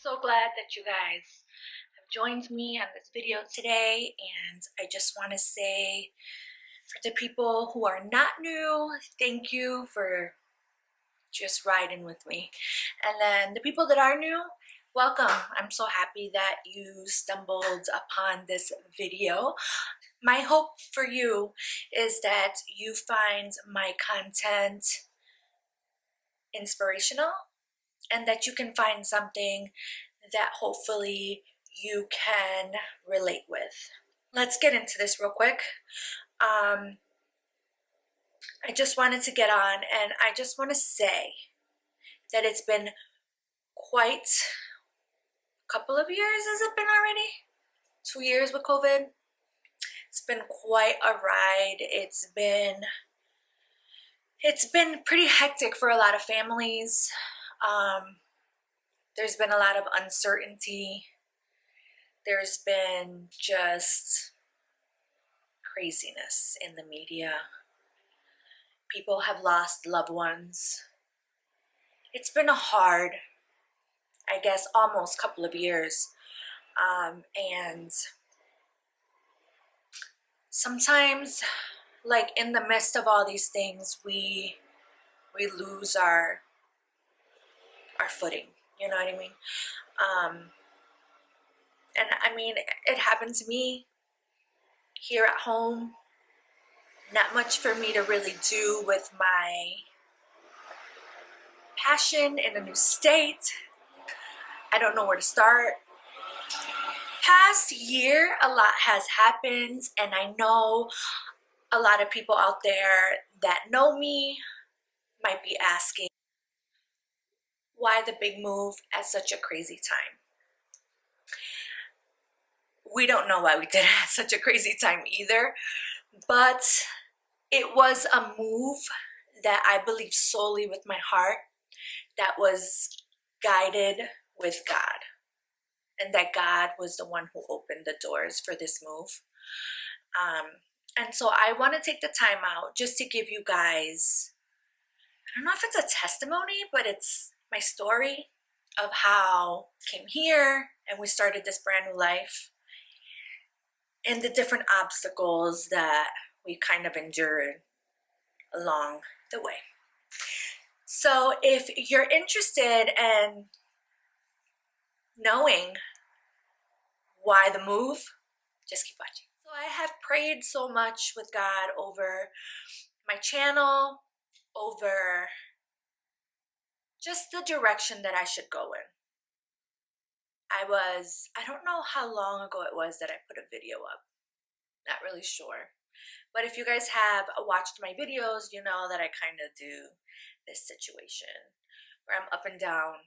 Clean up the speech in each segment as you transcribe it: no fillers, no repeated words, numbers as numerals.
So glad that you guys have joined me on this video today, and I just want to say, for the people who are not new, thank you for just riding with me. And then the people that are new, welcome. I'm so happy that you stumbled upon this video. My hope for you is that you find my content inspirational and that you can find something that hopefully you can relate with. Let's get into this real quick. I just wanted to get on and I just want to say that it's been quite a couple of years. Has it been already? 2 years with COVID? It's been quite a ride. It's been pretty hectic for a lot of families. There's been a lot of uncertainty. There's been just craziness in the media. People have lost loved ones. It's been a hard, I guess, almost couple of years. And sometimes, like in the midst of all these things, we lose our footing. You know what I mean? And I mean, it happened to me here at home. Not much for me to really do with my passion in a new state. I don't know where to start. Past year, a lot has happened, and I know a lot of people out there that know me might be asking, why the big move at such a crazy time? We don't know why we did it at such a crazy time either, but it was a move that I believe solely with my heart, that was guided with God, and that God was the one who opened the doors for this move. And so I want to take the time out just to give you guys, I don't know if it's a testimony, but it's my story of how I came here and we started this brand new life, and the different obstacles that we kind of endured along the way. So if you're interested in knowing why the move, just keep watching. So I have prayed so much with God over my channel, over just the direction that I should go in. I don't know how long ago it was that I put a video up. Not really sure. But if you guys have watched my videos, you know that I kind of do this situation where I'm up and down.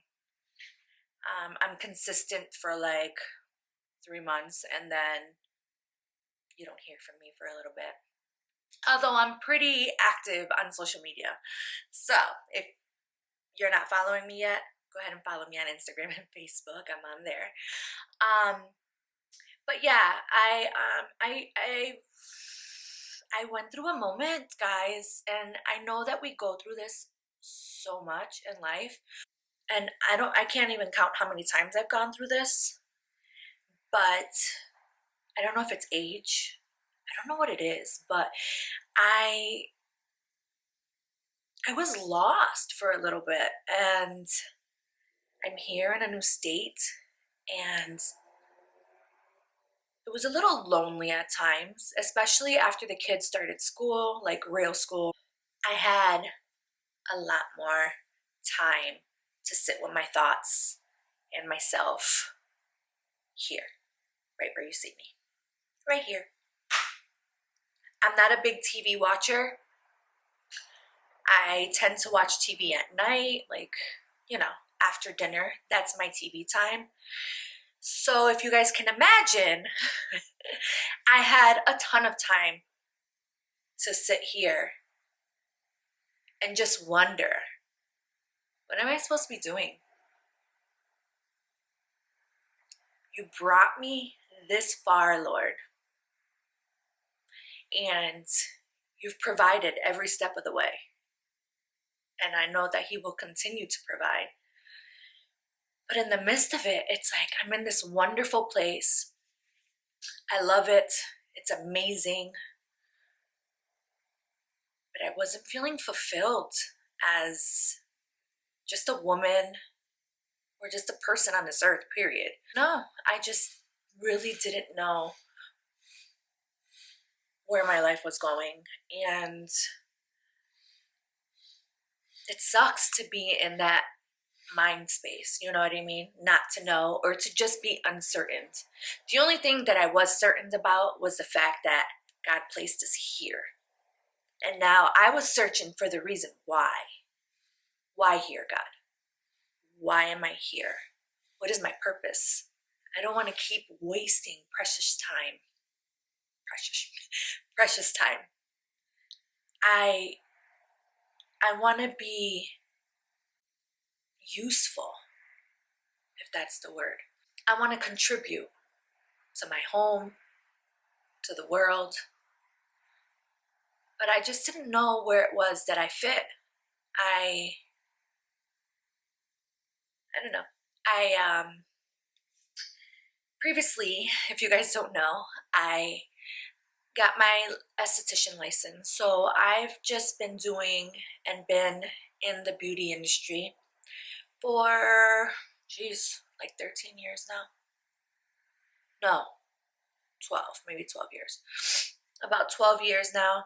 I'm consistent for like 3 months and then you don't hear from me for a little bit. Although I'm pretty active on social media. So if you're not following me yet, go ahead and follow me on Instagram and Facebook. I'm on there. But yeah, I went through a moment, guys, and I know that we go through this so much in life, and I can't even count how many times I've gone through this, but I don't know if it's age. I don't know what it is, but I was lost for a little bit, and I'm here in a new state, and it was a little lonely at times, especially after the kids started school, like real school. I had a lot more time to sit with my thoughts and myself here, right where you see me, right here. I'm not a big TV watcher. I tend to watch TV at night, like, you know, after dinner. That's my TV time. So if you guys can imagine, I had a ton of time to sit here and just wonder, what am I supposed to be doing? You brought me this far, Lord, and you've provided every step of the way. And I know that He will continue to provide. But in the midst of it, it's like I'm in this wonderful place. I love it. It's amazing. But I wasn't feeling fulfilled as just a woman or just a person on this earth, period. No, I just really didn't know where my life was going. And it sucks to be in that mind space, you know what I mean? Not to know or to just be uncertain. The only thing that I was certain about was the fact that God placed us here. And now I was searching for the reason why. Why here, God? Why am I here? What is my purpose? I don't want to keep wasting precious time. Precious time. I want to be useful, if that's the word. I want to contribute to my home, to the world. But I just didn't know where it was that I fit. I don't know. Previously, if you guys don't know, I got my esthetician license. So I've just been doing and been in the beauty industry for, like 13 years now. No, 12, maybe 12 years. About 12 years now.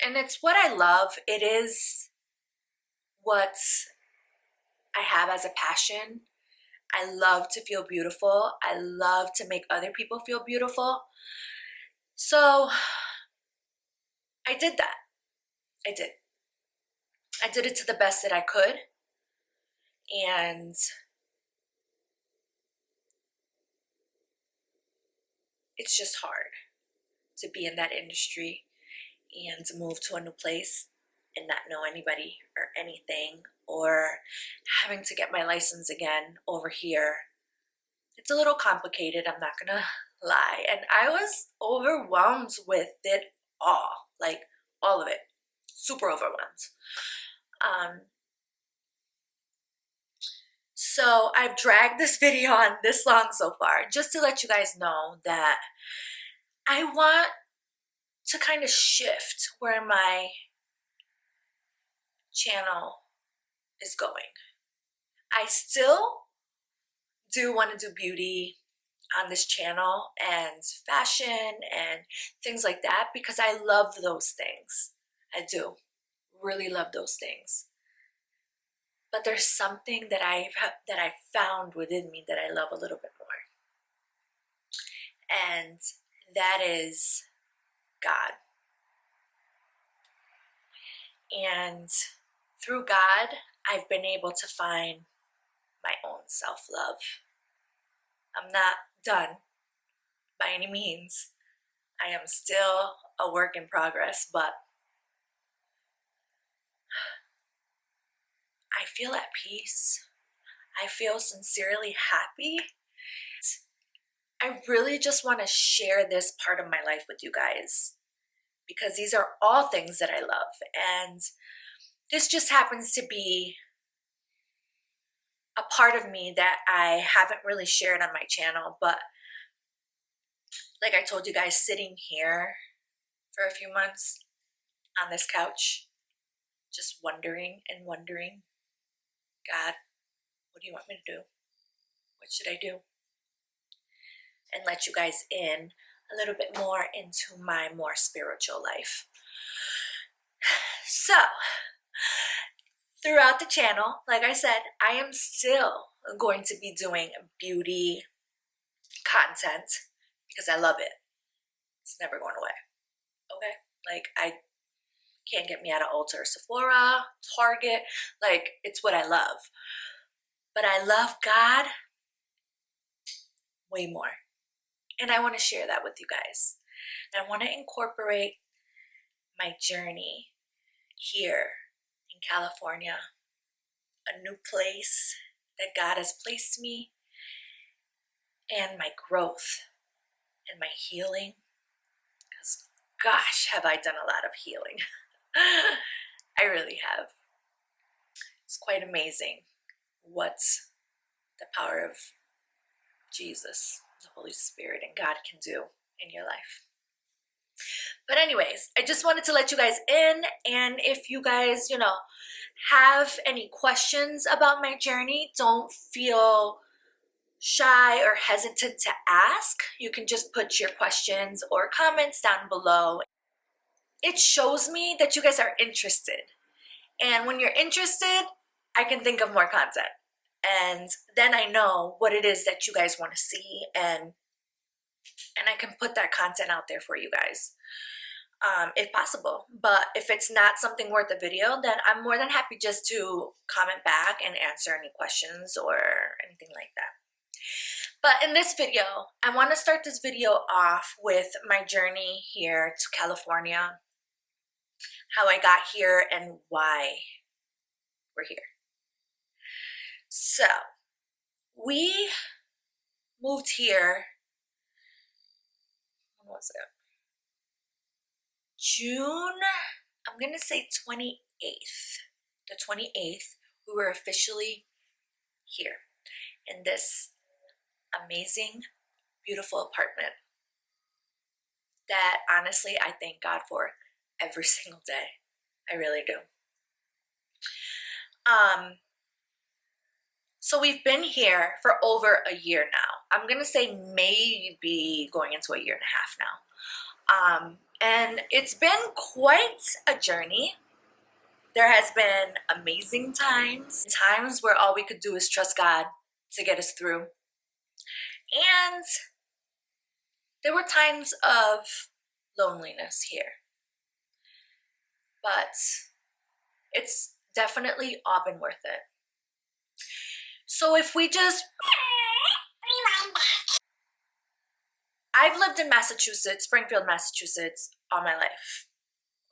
And it's what I love. It is what I have as a passion. I love to feel beautiful. I love to make other people feel beautiful. So I did that. I did it to the best that I could. And it's just hard to be in that industry and to move to a new place and not know anybody or anything, or having to get my license again over here. It's a little complicated, I'm not gonna lie. And I was overwhelmed with it all, like all of it, super overwhelmed. So I've dragged this video on this long so far, just to let you guys know that I want to kind of shift where my channel is going. I still do want to do beauty on this channel and fashion and things like that because I love those things. I do really love those things. But there's something that I found within me that I love a little bit more. And that is God. And through God, I've been able to find my own self-love. I'm not done by any means. I am still a work in progress, but I feel at peace. I feel sincerely happy. I really just want to share this part of my life with you guys because these are all things that I love. And this just happens to be a part of me that I haven't really shared on my channel. But like I told you guys, sitting here for a few months on this couch, just wondering and wondering, God, what do you want me to do? What should I do? And let you guys in a little bit more into my more spiritual life. So, throughout the channel, like I said, I am still going to be doing beauty content because I love it. It's never going away. Okay? Like, I can't get me out of Ulta or Sephora, Target. Like, it's what I love. But I love God way more. And I want to share that with you guys. And I want to incorporate my journey here in California, a new place that God has placed me, and my growth and my healing. Because gosh, have I done a lot of healing. I really have. It's quite amazing what the power of Jesus, the Holy Spirit, and God can do in your life. But anyways, I just wanted to let you guys in, and if you guys, have any questions about my journey, don't feel shy or hesitant to ask. You can just put your questions or comments down below. It shows me that you guys are interested. And when you're interested, I can think of more content. And then I know what it is that you guys want to see, and I can put that content out there for you guys, if possible. But if it's not something worth a video, then I'm more than happy just to comment back and answer any questions or anything like that. But in this video, I want to start this video off with my journey here to California, how I got here and why we're here. So, we moved here, when was it? June, I'm going to say 28th. The 28th, we were officially here in this amazing, beautiful apartment that honestly I thank God for every single day. I really do. So we've been here for over a year now. I'm gonna say maybe going into a year and a half now. And it's been quite a journey. There has been amazing times where all we could do is trust God to get us through. And there were times of loneliness here. But it's definitely all been worth it. So if we just I've lived in Massachusetts, Springfield, Massachusetts, all my life.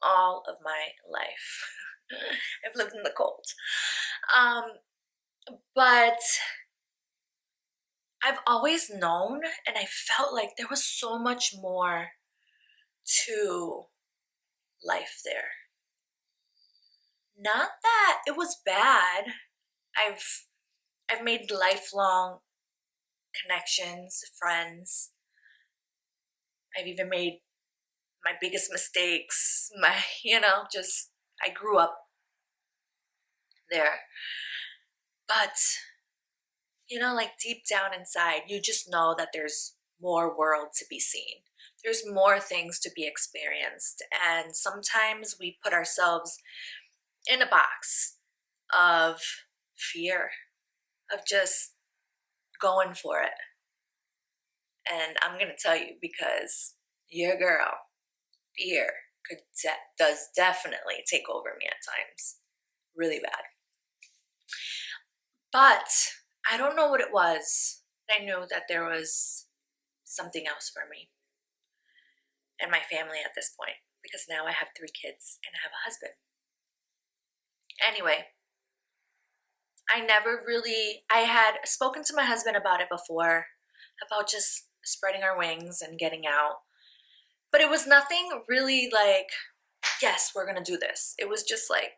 All of my life. I've lived in the cold. But I've always known, and I felt like there was so much more to life there. Not that it was bad. I've made lifelong connections, friends. I've even made my biggest mistakes, I grew up there. But, like deep down inside, you just know that there's more world to be seen. There's more things to be experienced. And sometimes we put ourselves in a box of fear, of just going for it. And I'm going to tell you, because your girl, fear, does definitely take over me at times. Really bad. But I don't know what it was. I knew that there was something else for me and my family at this point, because now I have 3 kids and I have a husband. Anyway, I had spoken to my husband about it before, about just spreading our wings and getting out. But it was nothing really like, yes, we're gonna do this. It was just like,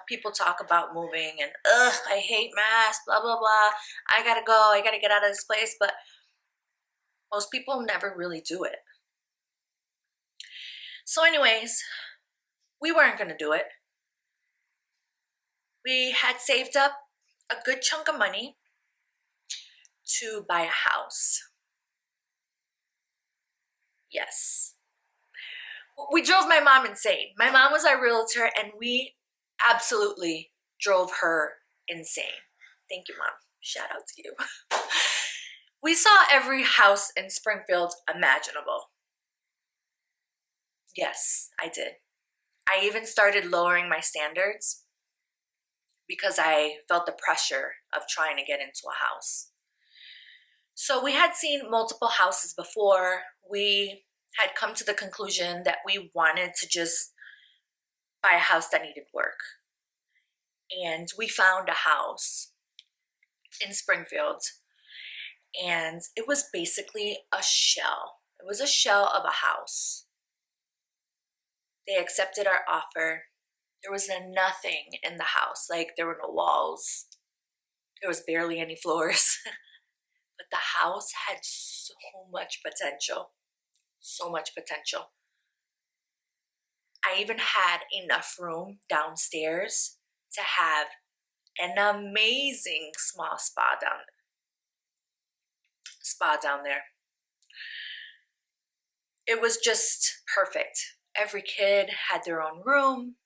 people talk about moving and, I hate Mass, blah, blah, blah. I gotta go, I gotta get out of this place. But most people never really do it. So anyways, we weren't gonna do it. We had saved up a good chunk of money to buy a house. Yes. We drove my mom insane. My mom was our realtor, and we absolutely drove her insane. Thank you, Mom. Shout out to you. We saw every house in Springfield imaginable. Yes, I did. I even started lowering my standards because I felt the pressure of trying to get into a house. So we had seen multiple houses before. We had come to the conclusion that we wanted to just buy a house that needed work. And we found a house in Springfield, and it was basically a shell. It was a shell of a house. They accepted our offer. There was nothing in the house. Like, there were no walls. There was barely any floors. But the house had so much potential. So much potential. I even had enough room downstairs to have an amazing small spa down there. It was just perfect. Every kid had their own room.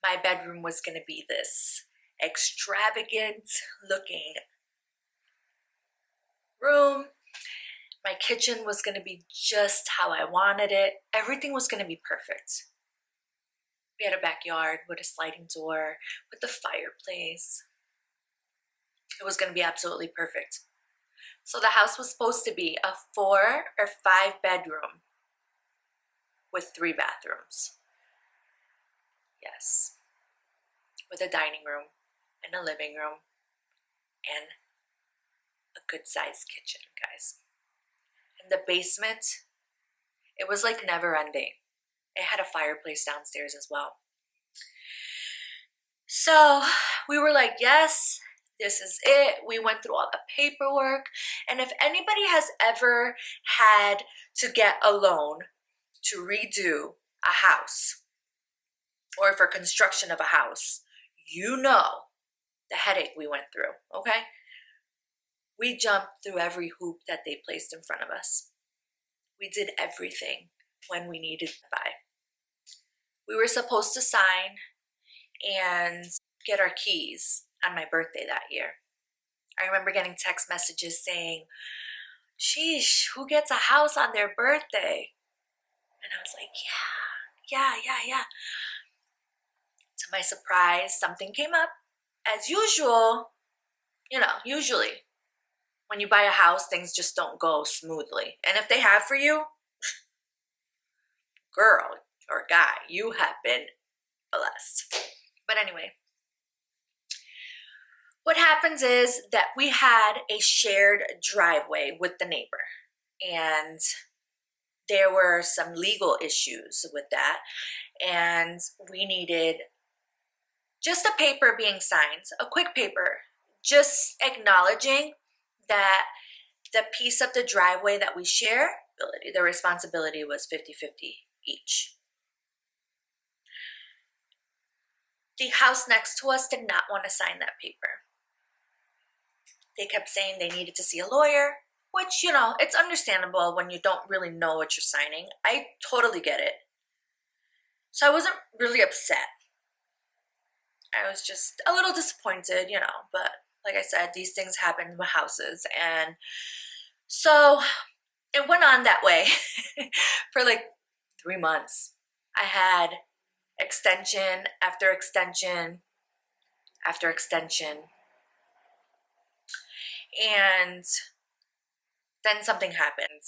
My bedroom was going to be this extravagant looking room. My kitchen was going to be just how I wanted it. Everything was going to be perfect. We had a backyard with a sliding door, with the fireplace. It was going to be absolutely perfect. So the house was supposed to be a 4 or 5 bedroom with 3 bathrooms. Yes. With a dining room and a living room and a good sized kitchen, guys. And the basement, it was like never ending. It had a fireplace downstairs as well. So we were like, yes, this is it. We went through all the paperwork. And if anybody has ever had to get a loan to redo a house or for construction of a house, you know the headache we went through, okay? We jumped through every hoop that they placed in front of us. We did everything when we needed to buy. We were supposed to sign and get our keys on my birthday that year. I remember getting text messages saying, sheesh, who gets a house on their birthday? And I was like, yeah. To my surprise, something came up. As usual, usually when you buy a house, things just don't go smoothly. And if they have for you, girl or guy, you have been blessed. But anyway, what happens is that we had a shared driveway with the neighbor, and there were some legal issues with that, and we needed just a paper being signed, a quick paper, just acknowledging that the piece of the driveway that we share, the responsibility was 50-50 each. The house next to us did not want to sign that paper. They kept saying they needed to see a lawyer, which, it's understandable when you don't really know what you're signing. I totally get it. So I wasn't really upset. I was just a little disappointed, but like I said, these things happen with houses. And so it went on that way for like 3 months. I had extension after extension after extension. And then something happened.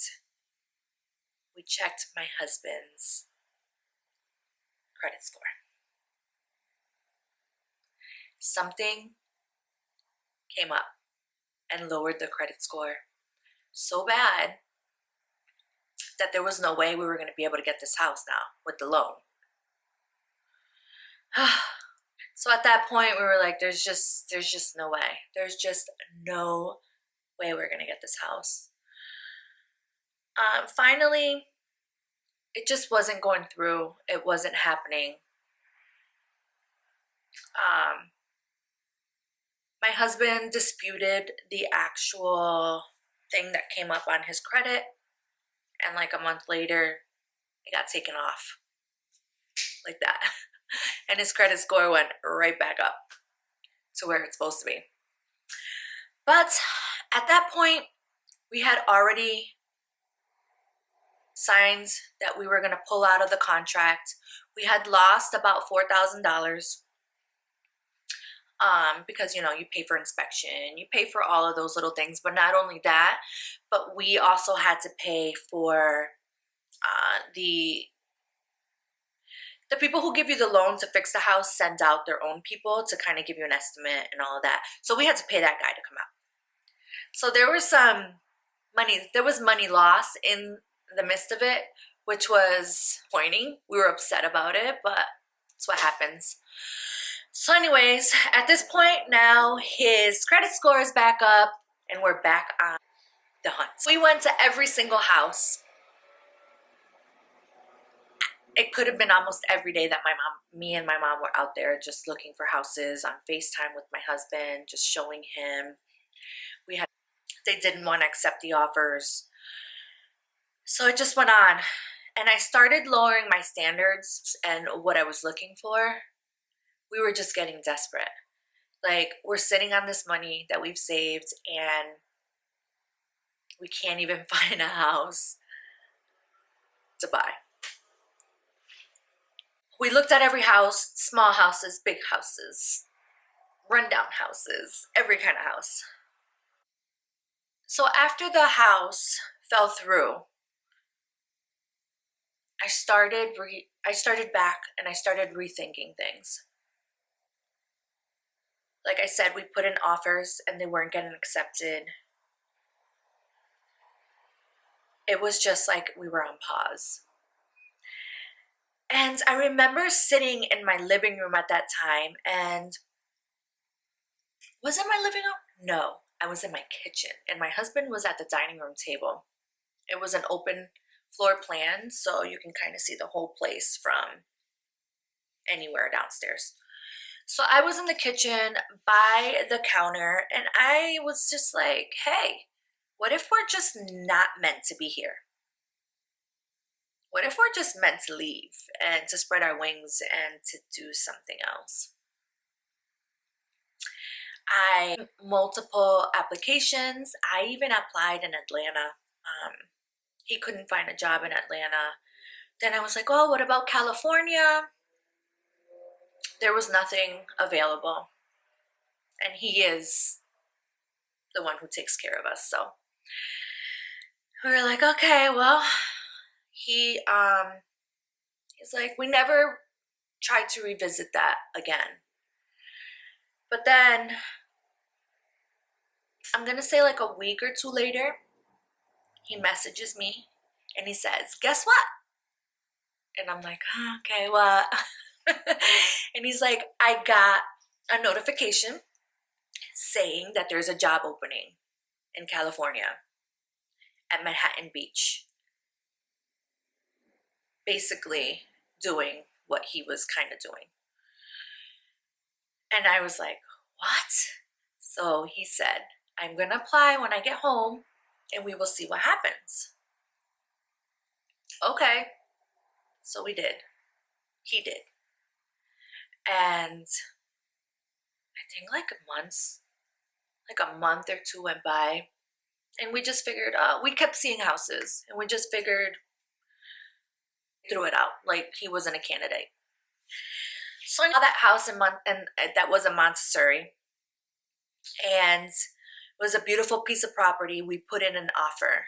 We checked my husband's credit score. Something came up and lowered the credit score so bad that there was no way we were going to be able to get this house now with the loan. So at that point, we were like, there's just no way. There's just no way we're going to get this house. Finally, it just wasn't going through. It wasn't happening. My husband disputed the actual thing that came up on his credit, and like a month later, it got taken off like that. And his credit score went right back up to where it's supposed to be. But at that point, we had already signed that we were going to pull out of the contract. We had lost about $4,000 because, you pay for inspection, you pay for all of those little things. But not only that, but we also had to pay for the people who give you the loan to fix the house send out their own people to kind of give you an estimate and all of that. So we had to pay that guy to come out. So there was money loss in the midst of it, which was disappointing. We were upset about it, but it's what happens. So anyways, at this point now, his credit score is back up and we're back on the hunt. We went to every single house. It could have been almost every day that me and my mom were out there just looking for houses on FaceTime with my husband, just showing him. They didn't want to accept the offers. So it just went on. And I started lowering my standards and what I was looking for. We were just getting desperate. Like, we're sitting on this money that we've saved and we can't even find a house to buy. We looked at every house, small houses, big houses, rundown houses, every kind of house. So after the house fell through, I started back and I started rethinking things. Like I said, we put in offers and they weren't getting accepted. It was just like we were on pause. And I remember sitting in my living room at that time, and was it my living room? No, I was in my kitchen and my husband was at the dining room table. It was an open floor plan, so you can kind of see the whole place from anywhere downstairs. So I was in the kitchen by the counter and I was just like, hey, what if we're just not meant to be here? What if we're just meant to leave and to spread our wings and to do something else? I multiple applications. I even applied in Atlanta. He couldn't find a job in Atlanta. Then I was like, oh, what about California? There was nothing available. And he is the one who takes care of us. So we were like, okay, well, he's like, we never tried to revisit that again. But then I'm gonna say like a week or two later, he messages me and he says, guess what? And I'm like, oh, okay, what? And he's like, I got a notification saying that there's a job opening in California at Manhattan Beach. Basically doing what he was kind of doing. And I was like, what? So he said, I'm going to apply when I get home and we will see what happens. Okay. So we did. He did. And I think like a month or two went by and we just figured, we kept seeing houses and we just figured, threw it out like he wasn't a candidate. So I saw that house and that was a Montessori, and it was a beautiful piece of property. We put in an offer.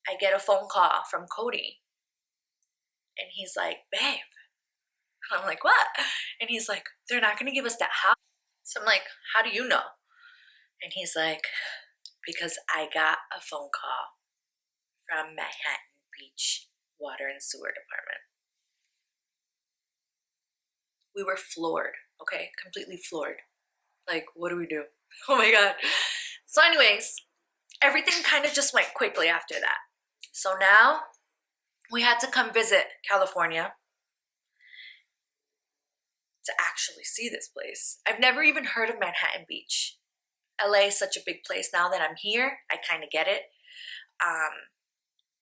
I get a phone call from Cody, and he's like, "Babe," and I'm like, "What?" And he's like, "They're not going to give us that house." So I'm like, "How do you know?" And he's like, "Because I got a phone call from Manhattan Beach Water and Sewer Department." We were floored, okay? Completely floored. Like, what do we do? Oh my God. So anyways, everything kind of just went quickly after that. So now we had to come visit California to actually see this place. I've never even heard of Manhattan Beach. LA is such a big place. Now that I'm here, I kind of get it.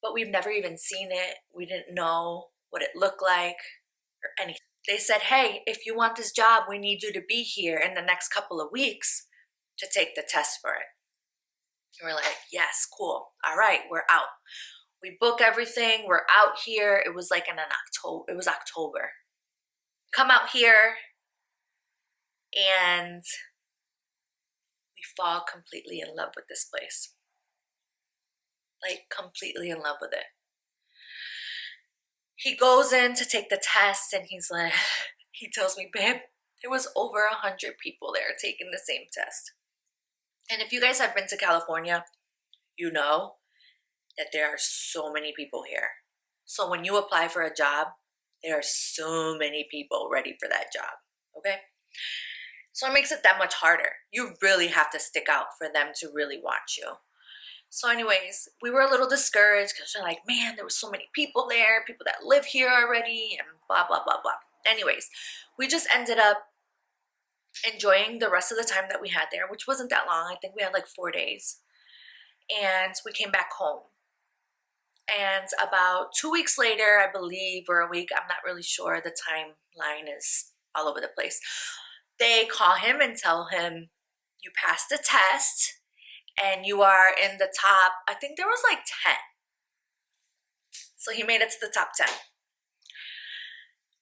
But we've never even seen it. We didn't know what it looked like or anything. They said, hey, if you want this job, we need you to be here in the next couple of weeks to take the test for it. And we're like, yes, cool. All right, we're out. We book everything. We're out here. It was like in October. It was October. Come out here and we fall completely in love with this place. Like completely in love with it. He goes in to take the test and he's like, he tells me, babe, there was over 100 people there taking the same test. And if you guys have been to California, you know that there are so many people here. So when you apply for a job, There are so many people ready for that job, okay? So it makes it that much harder. You really have to stick out for them to really want you. So anyways, we were a little discouraged because we're like, man, there were so many people there, people that live here already, and blah, blah, blah, blah. Anyways, we just ended up enjoying the rest of the time that we had there, which wasn't that long. I think we had like 4 days. And we came back home. And about 2 weeks later, I believe, or a week, I'm not really sure, the timeline is all over the place. They call him and tell him, you passed the test and you are in the top, I think there was like 10. So he made it to the top 10.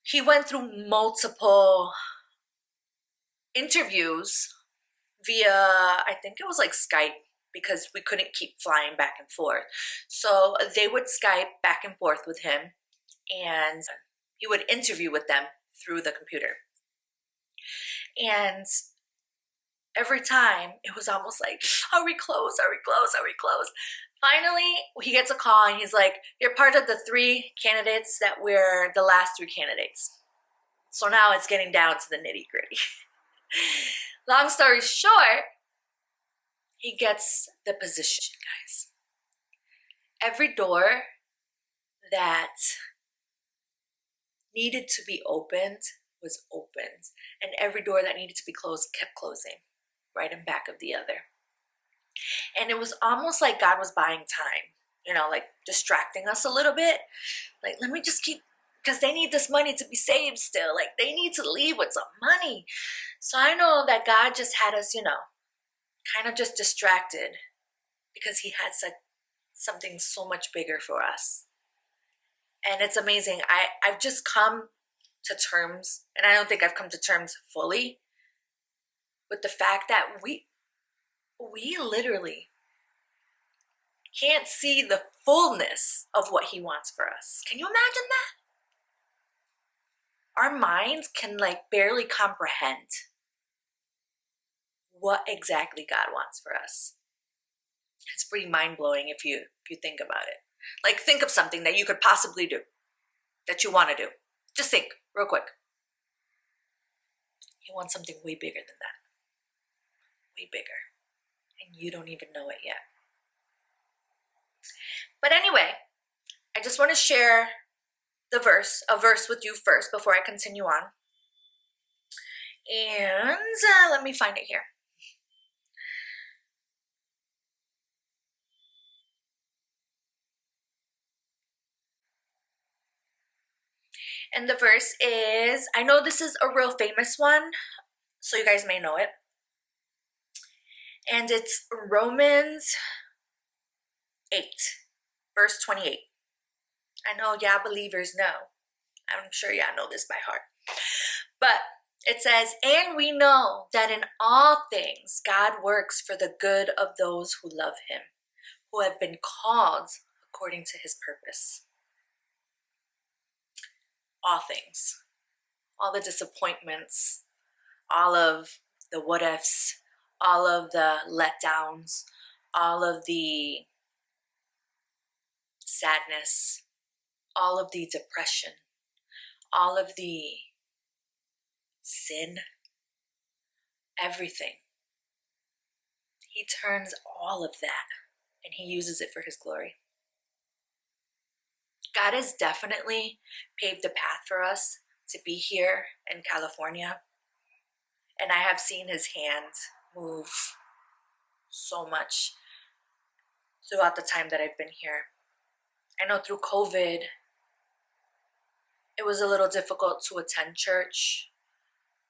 He went through multiple interviews via, I think it was like Skype, because we couldn't keep flying back and forth. So they would Skype back and forth with him, and he would interview with them through the computer. And every time it was almost like, are we close? Are we close? Are we close? Finally, he gets a call and he's like, you're part of the 3 candidates that we're the last 3 candidates. So now it's getting down to the nitty gritty. Long story short, he gets the position, guys. Every door that needed to be opened was opened, and every door that needed to be closed kept closing, right in back of the other. And it was almost like God was buying time, like distracting us a little bit. Like, let me just keep, because they need this money to be saved still. Like, they need to leave with some money. So I know that God just had us, kind of just distracted because he had something so much bigger for us. And it's amazing. I've just come to terms, and I don't think I've come to terms fully with the fact that we literally can't see the fullness of what he wants for us. Can you imagine that? Our minds can barely comprehend what exactly God wants for us. It's pretty mind-blowing if you think about it. Like, think of something that you could possibly do, that you want to do. Just think real quick. He wants something way bigger than that. Way bigger. And you don't even know it yet. But anyway, I just want to share a verse with you first before I continue on. And let me find it here. And the verse is, I know this is a real famous one, so you guys may know it. And it's Romans 8, verse 28. I know y'all believers know. I'm sure y'all know this by heart. But it says, and we know that in all things God works for the good of those who love him, who have been called according to his purpose. All things. All the disappointments, all of the what ifs, all of the letdowns, all of the sadness, all of the depression, all of the sin, everything. He turns all of that and he uses it for his glory. God has definitely paved the path for us to be here in California. And I have seen his hand move so much throughout the time that I've been here. I know through COVID, it was a little difficult to attend church.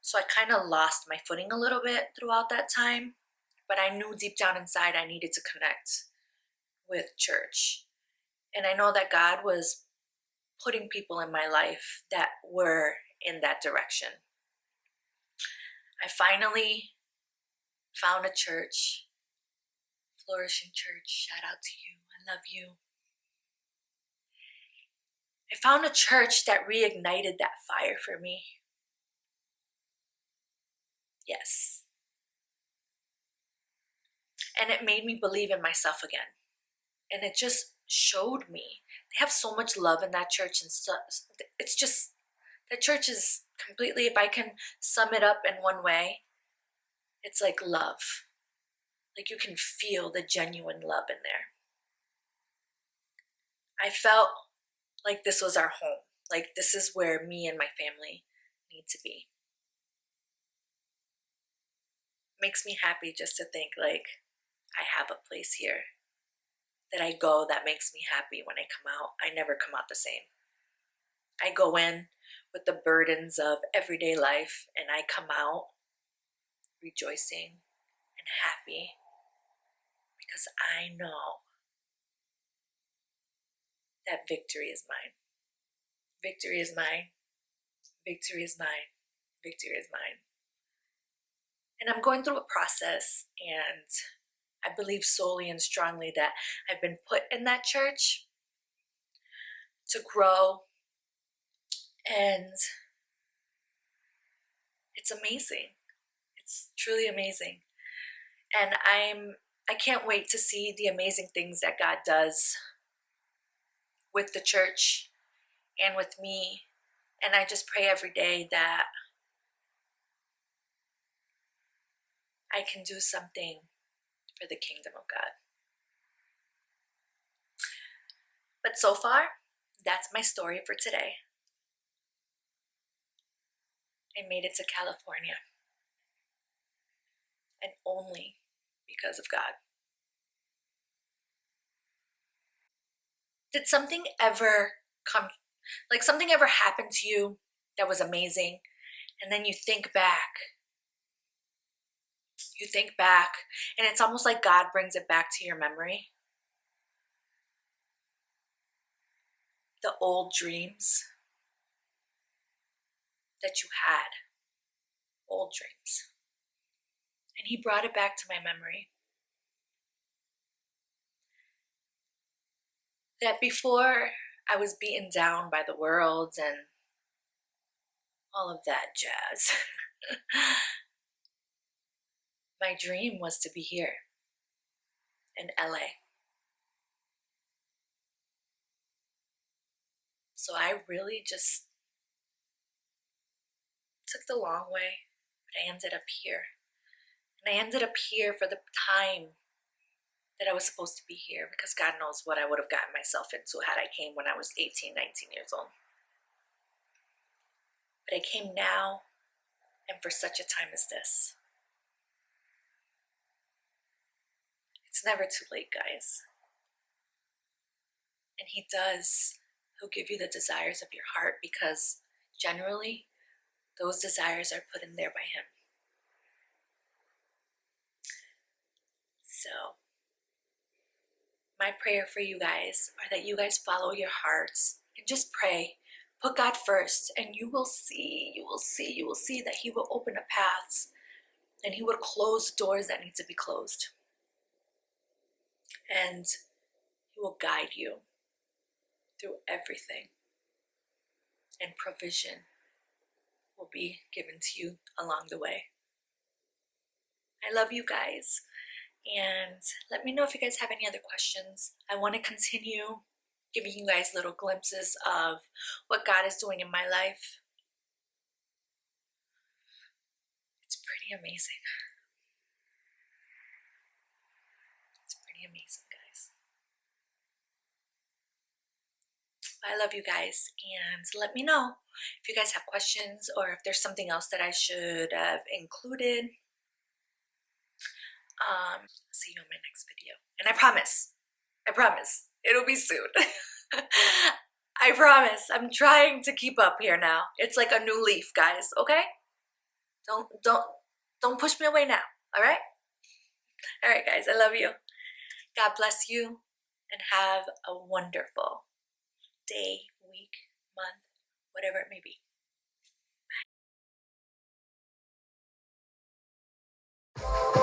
So I kind of lost my footing a little bit throughout that time. But I knew deep down inside I needed to connect with church. And I know that God was putting people in my life that were in that direction. I finally found a church, Flourishing Church. Shout out to you. I love you. I found a church that reignited that fire for me. Yes. And it made me believe in myself again. And it just showed me. They have so much love in that church, and so it's just The church is completely, if I can sum it up in one way, it's like love. Like you can feel the genuine love in there. I felt like this was our home. Like this is where me and my family need to be. Makes me happy just to think like I have a place here that I go that makes me happy when I come out. I never come out the same. I go in with the burdens of everyday life and I come out rejoicing and happy because I know that victory is mine. Victory is mine. Victory is mine. Victory is mine. And I'm going through a process, and I believe solely and strongly that I've been put in that church to grow, and it's amazing. It's truly amazing. And I can't wait to see the amazing things that God does with the church and with me. And I just pray every day that I can do something for the kingdom of God. But so far, that's my story for today. I made it to California. And only because of God. Did something ever something ever happen to you that was amazing? And then you think back, and it's almost like God brings it back to your memory. The old dreams that you had, old dreams. And He brought it back to my memory. That before I was beaten down by the world and all of that jazz, my dream was to be here in LA. So I really just took the long way, but I ended up here. And I ended up here for the time that I was supposed to be here, because God knows what I would have gotten myself into had I came when I was 18, 19 years old. But I came now, and for such a time as this. It's never too late, guys. And He does. He'll give you the desires of your heart, because generally, those desires are put in there by Him. So, my prayer for you guys are that you guys follow your hearts and just pray. Put God first, and you will see that He will open up paths, and He will close doors that need to be closed. And He will guide you through everything. And provision will be given to you along the way. I love you guys. And let me know if you guys have any other questions. I want to continue giving you guys little glimpses of what God is doing in my life. It's pretty amazing. It's pretty amazing, guys. I love you guys, and let me know if you guys have questions or if there's something else that I should have included. See you in my next video. And I promise, it'll be soon. I promise. I'm trying to keep up here now. It's like a new leaf, guys, okay? Don't push me away now, all right? All right, guys, I love you. God bless you, and have a wonderful day, week, month, whatever it may be. Bye.